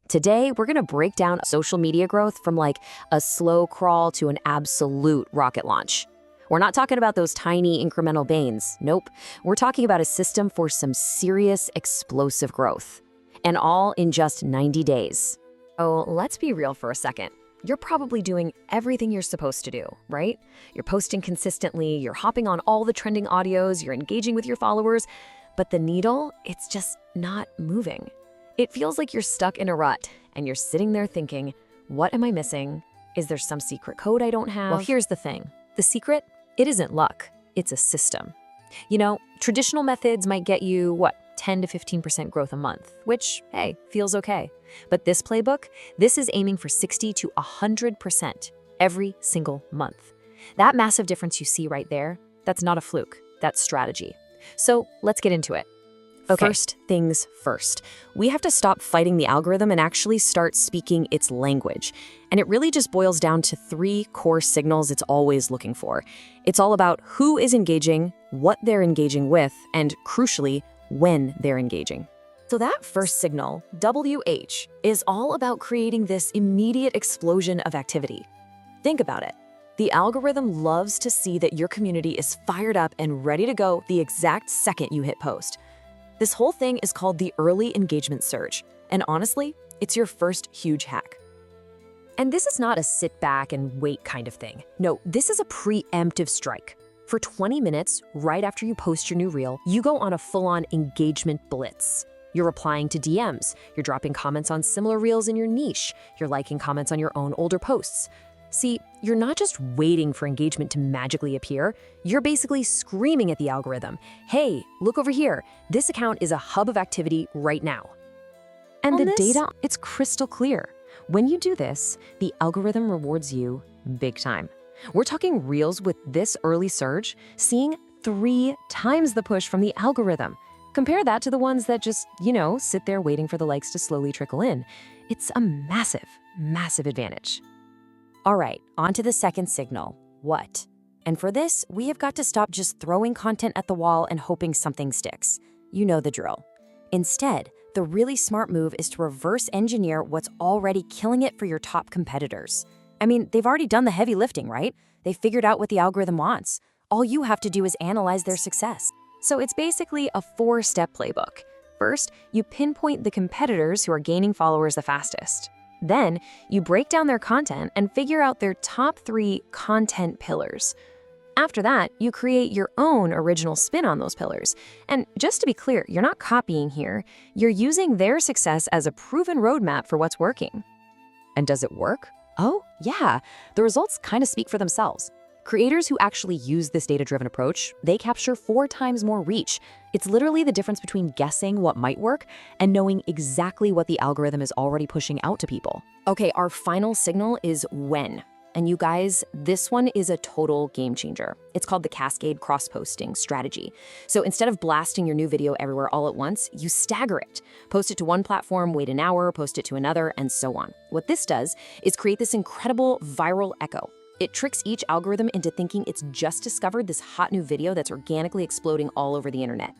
Today, we're gonna break down social media growth from like a slow crawl to an absolute rocket launch. We're not talking about those tiny incremental gains. Nope. We're talking about a system for some serious explosive growth. And all in just 90 days. Oh, let's be real for a second. You're probably doing everything you're supposed to do, right? You're posting consistently, you're hopping on all the trending audios, you're engaging with your followers, but the needle, it's just not moving. It feels like you're stuck in a rut, and you're sitting there thinking, what am I missing? Is there some secret code I don't have? Well, here's the thing. The secret? It isn't luck. It's a system. You know, traditional methods might get you, 10 to 15% growth a month, which, hey, feels okay. But this playbook, this is aiming for 60 to 100% every single month. That massive difference you see right there, that's not a fluke, that's strategy. So let's get into it. Okay. First things first, we have to stop fighting the algorithm and actually start speaking its language. And it really just boils down to 3 core signals it's always looking for. It's all about who is engaging, what they're engaging with, and crucially, when they're engaging. So that first signal, WH, is all about creating this immediate explosion of activity. Think about it. The algorithm loves to see that your community is fired up and ready to go the exact second you hit post. This whole thing is called the early engagement surge, and honestly, it's your first huge hack. And this is not a sit back and wait kind of thing. No, this is a preemptive strike. For 20 minutes, right after you post your new reel, you go on a full-on engagement blitz. You're replying to DMs, you're dropping comments on similar reels in your niche, you're liking comments on your own older posts. See, you're not just waiting for engagement to magically appear, you're basically screaming at the algorithm, hey, look over here, this account is a hub of activity right now. And the data, it's crystal clear. When you do this, the algorithm rewards you big time. We're talking reels with this early surge, seeing 3 times the push from the algorithm. Compare that to the ones that just, sit there waiting for the likes to slowly trickle in. It's a massive, massive advantage. All right, on to the second signal, what? And for this, we have got to stop just throwing content at the wall and hoping something sticks. You know the drill. Instead, the really smart move is to reverse engineer what's already killing it for your top competitors. I mean, they've already done the heavy lifting, right? They figured out what the algorithm wants. All you have to do is analyze their success. So it's basically a 4-step playbook. First, you pinpoint the competitors who are gaining followers the fastest. Then, you break down their content and figure out their top 3 content pillars. After that, you create your own original spin on those pillars. And just to be clear, you're not copying here. You're using their success as a proven roadmap for what's working. And does it work? Oh, yeah. The results kind of speak for themselves. Creators who actually use this data-driven approach, they capture 4 times more reach. It's literally the difference between guessing what might work and knowing exactly what the algorithm is already pushing out to people. Okay, our final signal is when. And you guys, this one is a total game changer. It's called the cascade cross-posting strategy. So instead of blasting your new video everywhere all at once, you stagger it. Post it to one platform, wait an hour, post it to another, and so on. What this does is create this incredible viral echo. It tricks each algorithm into thinking it's just discovered this hot new video that's organically exploding all over the internet.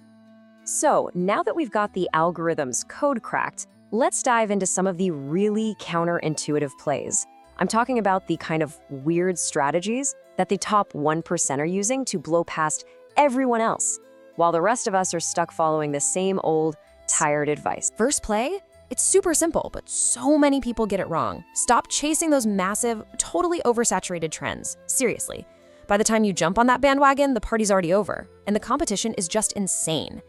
So now that we've got the algorithm's code cracked, let's dive into some of the really counterintuitive plays. I'm talking about the kind of weird strategies that the top 1% are using to blow past everyone else, while the rest of us are stuck following the same old, tired advice. First play? It's super simple, but so many people get it wrong. Stop chasing those massive, totally oversaturated trends. Seriously. By the time you jump on that bandwagon, the party's already over, and the competition is just insane.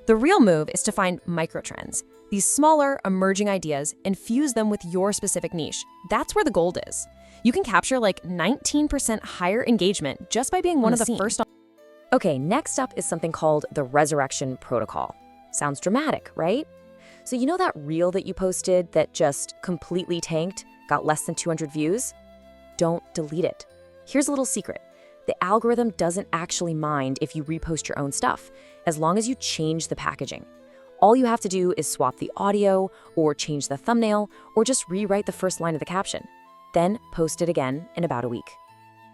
The real move is to find microtrends, these smaller, emerging ideas, and fuse them with your specific niche. That's where the gold is. You can capture like 19% higher engagement just by being one of the first on. Okay, next up is something called the resurrection protocol. Sounds dramatic, right? So you know that reel that you posted that just completely tanked, got less than 200 views? Don't delete it. Here's a little secret. The algorithm doesn't actually mind if you repost your own stuff, as long as you change the packaging. All you have to do is swap the audio, or change the thumbnail, or just rewrite the first line of the caption. Then post it again in about a week.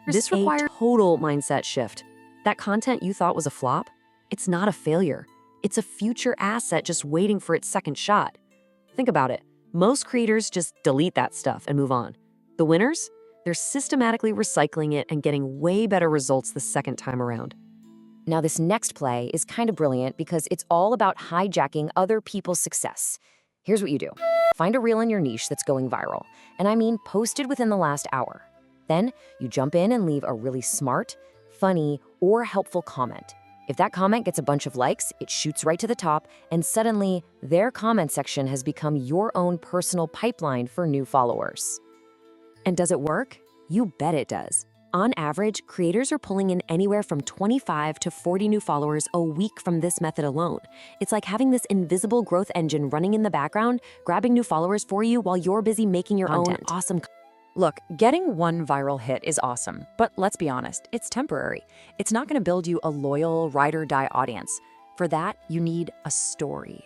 This requires a total mindset shift. That content you thought was a flop, it's not a failure. It's a future asset just waiting for its second shot. Think about it. Most creators just delete that stuff and move on. The winners? They're systematically recycling it and getting way better results the second time around. Now, this next play is kind of brilliant because it's all about hijacking other people's success. Here's what you do. Find a reel in your niche that's going viral, and I mean posted within the last hour. Then you jump in and leave a really smart, funny, or helpful comment. If that comment gets a bunch of likes, it shoots right to the top, and suddenly their comment section has become your own personal pipeline for new followers. And does it work? You bet it does. On average, creators are pulling in anywhere from 25 to 40 new followers a week from this method alone. It's like having this invisible growth engine running in the background, grabbing new followers for you while you're busy making your own awesome content. Look, getting one viral hit is awesome, but let's be honest, it's temporary. It's not going to build you a loyal, ride-or-die audience. For that, you need a story.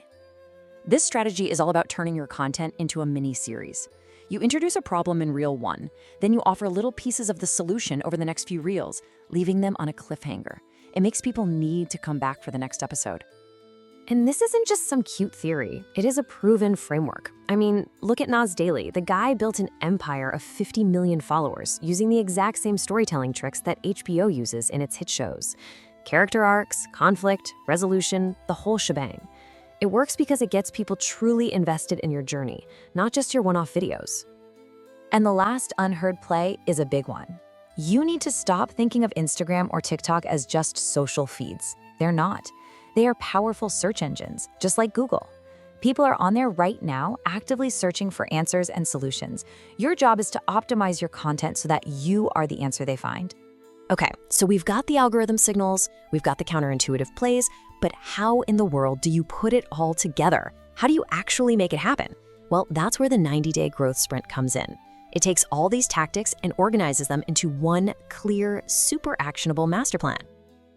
This strategy is all about turning your content into a mini-series. You introduce a problem in reel 1, then you offer little pieces of the solution over the next few reels, leaving them on a cliffhanger. It makes people need to come back for the next episode. And this isn't just some cute theory. It is a proven framework. I mean, look at Nas Daily. The guy built an empire of 50 million followers using the exact same storytelling tricks that HBO uses in its hit shows. Character arcs, conflict, resolution, the whole shebang. It works because it gets people truly invested in your journey, not just your one-off videos. And the last unheard play is a big one. You need to stop thinking of Instagram or TikTok as just social feeds. They're not. They are powerful search engines, just like Google. People are on there right now, actively searching for answers and solutions. Your job is to optimize your content so that you are the answer they find. Okay, so we've got the algorithm signals, we've got the counterintuitive plays, but how in the world do you put it all together? How do you actually make it happen? Well, that's where the 90-day growth sprint comes in. It takes all these tactics and organizes them into one clear, super actionable master plan.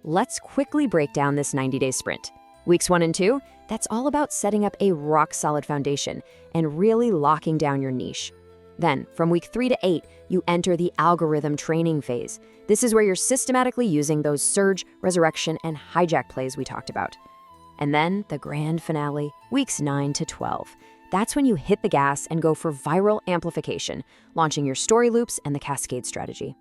Let's quickly break down this 90-day sprint. Weeks 1 and 2, that's all about setting up a rock-solid foundation and really locking down your niche. Then, from week 3 to 8, you enter the algorithm training phase. This is where you're systematically using those surge, resurrection, and hijack plays we talked about. And then, the grand finale, weeks 9 to 12. That's when you hit the gas and go for viral amplification, launching your story loops and the cascade strategy.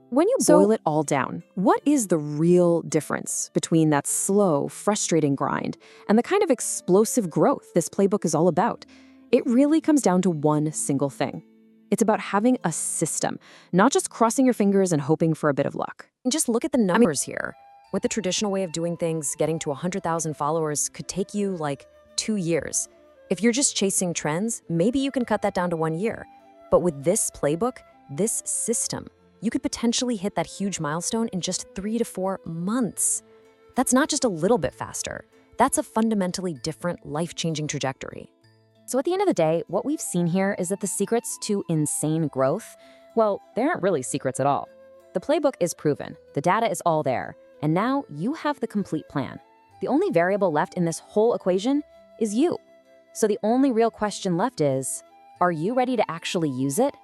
When you boil it all down, what is the real difference between that slow, frustrating grind and the kind of explosive growth this playbook is all about? It really comes down to one single thing. It's about having a system, not just crossing your fingers and hoping for a bit of luck. And just look at the numbers here. With the traditional way of doing things, getting to 100,000 followers could take you like 2 years. If you're just chasing trends, maybe you can cut that down to 1 year. But with this playbook, this system, you could potentially hit that huge milestone in just 3 to 4 months. That's not just a little bit faster. That's a fundamentally different, life-changing trajectory. So at the end of the day, what we've seen here is that the secrets to insane growth, well, they aren't really secrets at all. The playbook is proven, the data is all there, and now you have the complete plan. The only variable left in this whole equation is you. So the only real question left is, are you ready to actually use it?